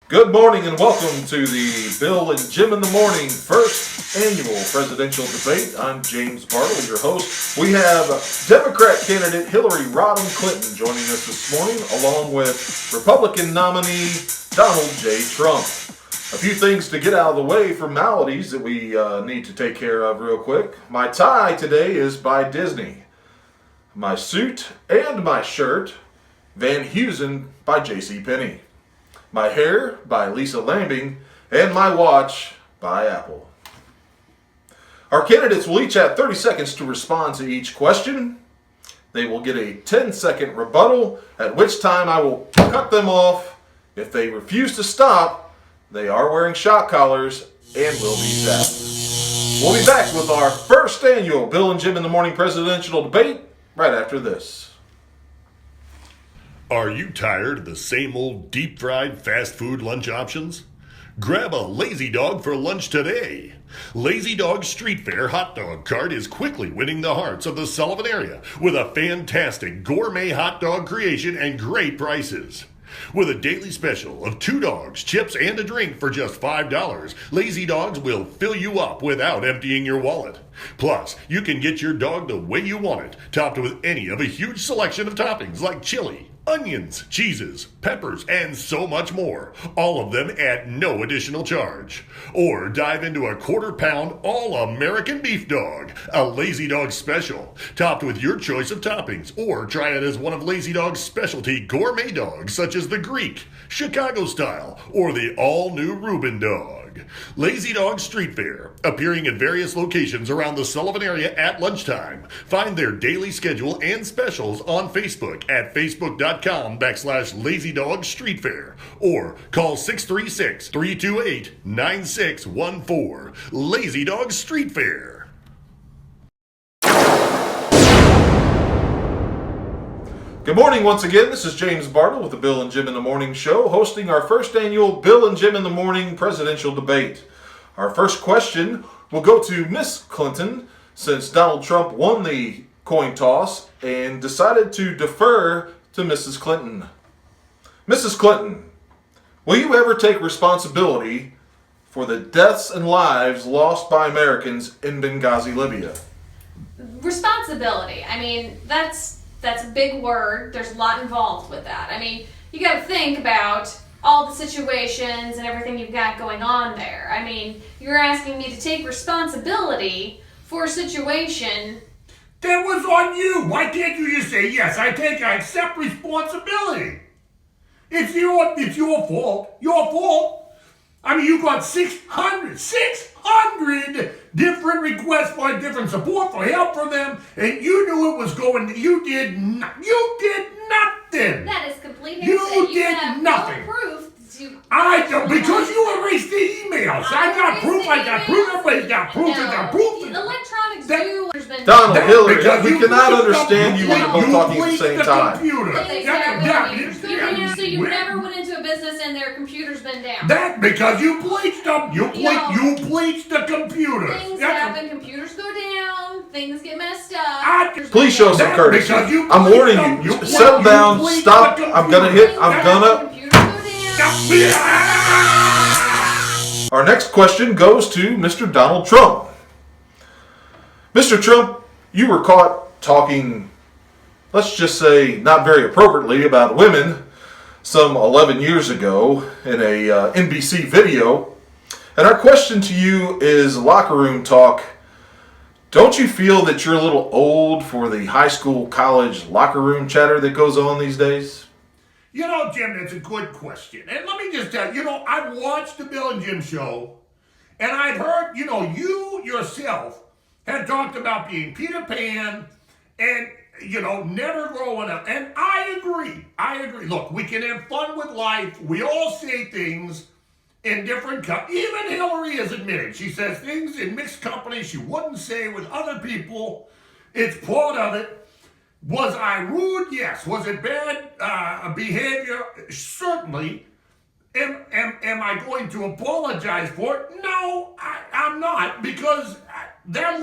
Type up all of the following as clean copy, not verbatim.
Good morning and welcome to the Bill and Jim in the Morning first annual presidential debate. I'm James Bartle, your host. We have Democrat candidate Hillary Rodham Clinton joining us this morning, along with Republican nominee Donald J. Trump. A few things to get out of the way, formalities that we need to take care of real quick. My tie today is by Disney. My suit and my shirt, Van Heusen by JCPenney. My hair by Lisa Lambing, and my watch by Apple. Our candidates will each have 30 seconds to respond to each question. They will get a 10-second rebuttal, at which time I will cut them off. If they refuse to stop, they are wearing shock collars and will be zapped. We'll be back with our first annual Bill and Jim in the Morning presidential debate right after this. Are you tired of the same old deep-fried fast food lunch options? Grab a Lazy Dog for lunch today. Lazy Dog Street Fair hot dog cart is quickly winning the hearts of the Sullivan area with a fantastic gourmet hot dog creation and great prices. With a daily special of 2 dogs, chips, and a drink for just $5, Lazy Dogs will fill you up without emptying your wallet. Plus, you can get your dog the way you want it, topped with any of a huge selection of toppings like chili, onions, cheeses, peppers, and so much more. All of them at no additional charge. Or dive into a quarter-pound all-American beef dog, a Lazy Dog special, topped with your choice of toppings. Or try it as one of Lazy Dog's specialty gourmet dogs, such as the Greek, Chicago style, or the all-new Reuben dog. Lazy Dog Street Fair, appearing at various locations around the Sullivan area at lunchtime. Find their daily schedule and specials on Facebook at facebook.com/Lazy Dog Street Fair or call 636-328-9614. Lazy Dog Street Fair. Good morning once again. This is James Bartle with the Bill and Jim in the Morning show, hosting our first annual Bill and Jim in the Morning presidential debate. Our first question will go to Miss Clinton, since Donald Trump won the coin toss and decided to defer to Mrs. Clinton. Mrs. Clinton, will you ever take responsibility for the deaths and lives lost by Americans in Benghazi, Libya? Responsibility. I mean, that's a big word. There's a lot involved with that. I mean, you got to think about all the situations and everything you've got going on there. I mean, you're asking me to take responsibility for a situation. That was on you. Why can't you just say, yes, I accept responsibility? It's your fault. Your fault. I mean, you got 600 different requests for different support, for help from them, and you knew it was going, you did nothing. That is complete You hearsay. did have nothing. No proof. I don't, because you erased the emails. I got proof, everybody's got proof, I got proof. Electronics That- do. There's been Donald, Hillary, Because we you cannot bleached understand you when you're both talking at the same time. Computer. things happen. So you never went into a business and their computer's been down. That because you bleached them. You bleached the computer. Things happen. Computers go down. Things get messed up. Please show some That courtesy. because you I'm warning bleached you. them. Settle down. bleached Stop. the I'm gonna computer. hit. I'm gonna. Computers go down. Our next question goes to Mr. Donald Trump. Mr. Trump, you were caught talking, let's just say, not very appropriately about women some 11 years ago in a NBC video. And our question to you is locker room talk. Don't you feel that you're a little old for the high school, college locker room chatter that goes on these days? You know, Jim, that's a good question. And let me just tell you, I've watched the Bill and Jim show, and I'd heard, you yourself had talked about being Peter Pan and, never growing up. And I agree. Look, we can have fun with life. We all say things in different even Hillary has admitted. She says things in mixed company she wouldn't say with other people. It's part of it. Was I rude? Yes. Was it bad behavior? Certainly. Am I going to apologize for it? No, I'm not, because that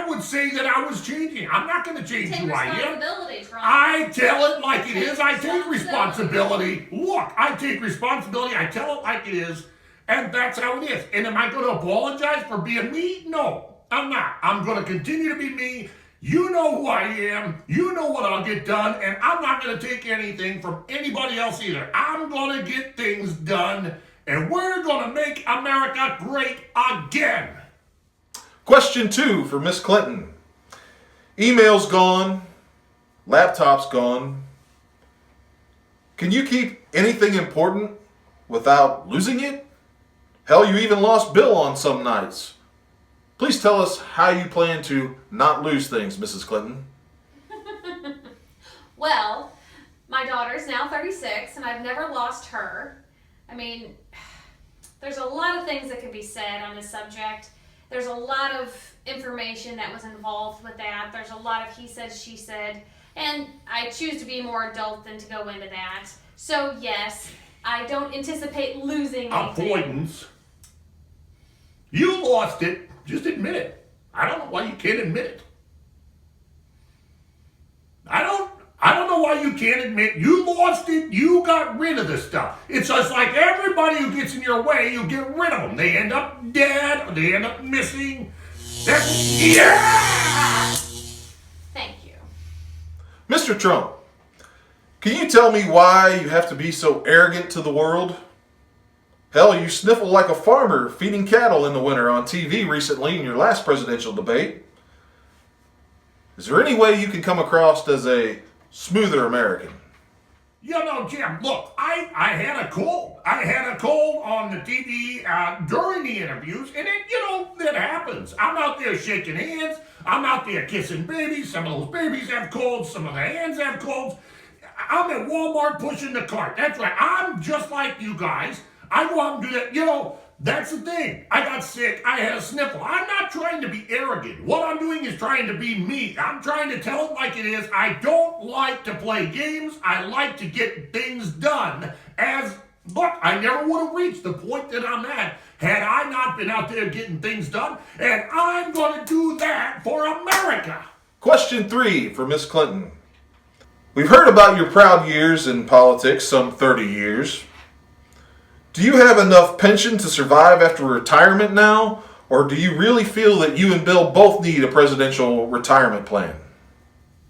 would say that I was changing. I'm not going to change Take who I am. responsibility, Trump. I tell it like it is. I take responsibility. Look, I take responsibility. I tell it like it is, and that's how it is. And am I going to apologize for being me? No, I'm not. I'm going to continue to be me. You know who I am. You know what I'll get done, and I'm not going to take anything from anybody else either. I'm going to get things done, and we're going to make America great again. Question 2 for Miss Clinton. Email's gone. Laptop's gone. Can you keep anything important without losing it? Hell, you even lost Bill on some nights. Please tell us how you plan to not lose things, Mrs. Clinton. Well, my daughter's now 36, and I've never lost her. I mean, there's a lot of things that could be said on this subject. There's a lot of information that was involved with that. There's a lot of he said, she said, and I choose to be more adult than to go into that. So yes, I don't anticipate losing anything. Avoidance. You lost it. Just admit it. I don't know why you can't admit it. I don't know why you can't admit you lost it. You got rid of this stuff. It's just like everybody who gets in your way, you get rid of them. They end up dead or they end up missing. Yeah! Thank you. Mr. Trump, can you tell me why you have to be so arrogant to the world? Hell, you sniffle like a farmer feeding cattle in the winter on TV recently in your last presidential debate. Is there any way you can come across as a smoother American? You know, Jim, look, I had a cold. I had a cold on the TV during the interviews, and it happens. I'm out there shaking hands. I'm out there kissing babies. Some of those babies have colds. Some of the hands have colds. I'm at Walmart pushing the cart. That's right. I'm just like you guys. I go out and do that. That's the thing. I got sick. I had a sniffle. I'm not trying to be arrogant. What I'm doing is trying to be me. I'm trying to tell it like it is. I don't like to play games. I like to get things done. Look, I never would have reached the point that I'm at had I not been out there getting things done. And I'm going to do that for America. Question 3 for Miss Clinton. We've heard about your proud years in politics, some 30 years. Do you have enough pension to survive after retirement now? Or do you really feel that you and Bill both need a presidential retirement plan?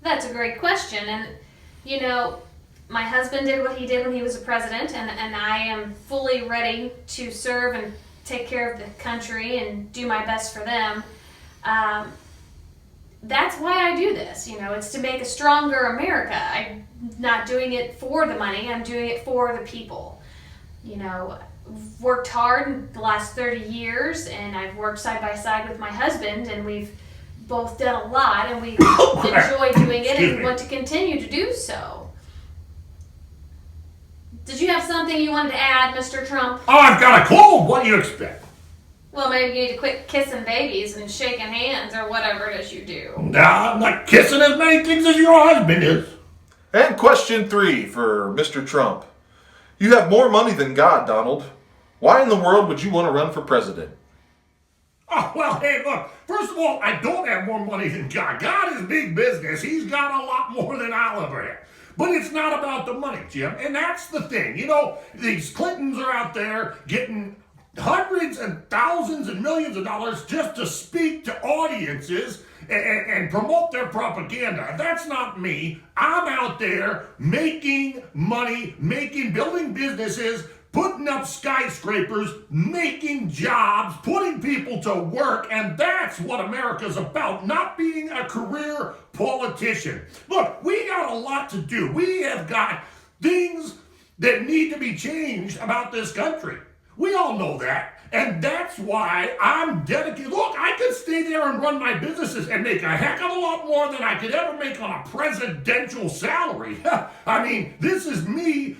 That's a great question. And, my husband did what he did when he was a president, and I am fully ready to serve and take care of the country and do my best for them. That's why I do this. It's to make a stronger America. I'm not doing it for the money. I'm doing it for the people. Worked hard in the last 30 years, and I've worked side by side with my husband, and we've both done a lot, and we enjoy doing it and want to continue to do so. Did you have something you wanted to add, Mr. Trump? Oh, I've got a cold. What do you expect? Well, maybe you need to quit kissing babies and shaking hands or whatever it is you do. Nah, I'm not kissing as many things as your husband is. And question 3 for Mr. Trump. You have more money than God, Donald. Why in the world would you want to run for president? Oh, well, hey, look, first of all, I don't have more money than God. God is big business. He's got a lot more than I'll ever have. But it's not about the money, Jim. And that's the thing. These Clintons are out there getting hundreds and thousands and millions of dollars just to speak to audiences and promote their propaganda. That's not me. I'm out there making money, building businesses, putting up skyscrapers, making jobs, putting people to work, and that's what America's about, not being a career politician. Look, we got a lot to do. We have got things that need to be changed about this country. We all know that. And that's why I'm dedicated. Look, I could stay there and run my businesses and make a heck of a lot more than I could ever make on a presidential salary. I mean, this is me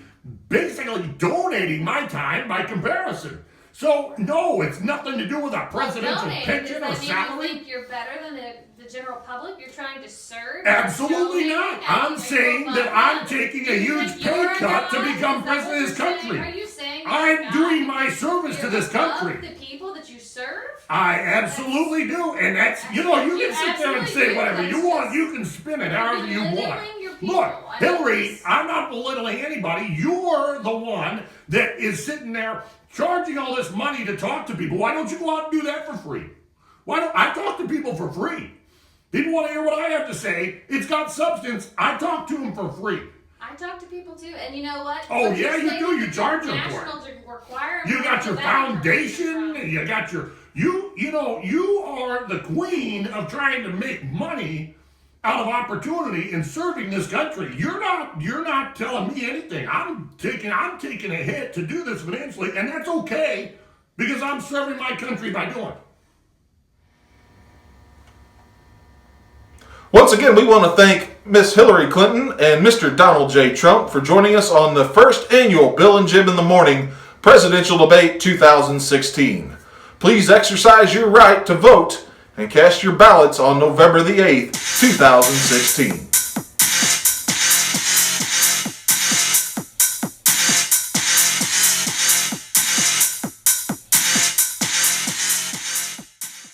basically donating my time by comparison. So, no, it's nothing to do with a presidential pension or salary. You think you're better than the general public? You're trying to serve? Absolutely not. I'm saying that I'm taking a huge pay cut to become president of this country. Are you saying I'm doing my service to this country. The people that you serve? I absolutely do, and that's, you know, you can sit there and absolutely say do. whatever you That's want. just- You can spin it however you want. belittling your people. Look, I mean, Hillary, it's- I'm not belittling anybody. You're the one that is sitting there charging all this money to talk to people. Why don't you go out and do that for free? Why don't I talk to people for free? People want to hear what I have to say. It's got substance. I talk to them for free. I talk to people too, and you know what? Oh, What's yeah, the you state do. of You the charge them for it. national requirement You got your for that foundation. information You got your you know you are the queen of trying to make money out of opportunity in serving this country. You're not telling me anything. I'm taking a hit to do this financially, and that's okay because I'm serving my country by doing it. Once again, we want to thank Miss Hillary Clinton and Mr. Donald J. Trump for joining us on the first annual Bill and Jim in the Morning Presidential Debate 2016. Please exercise your right to vote and cast your ballots on November the 8th, 2016.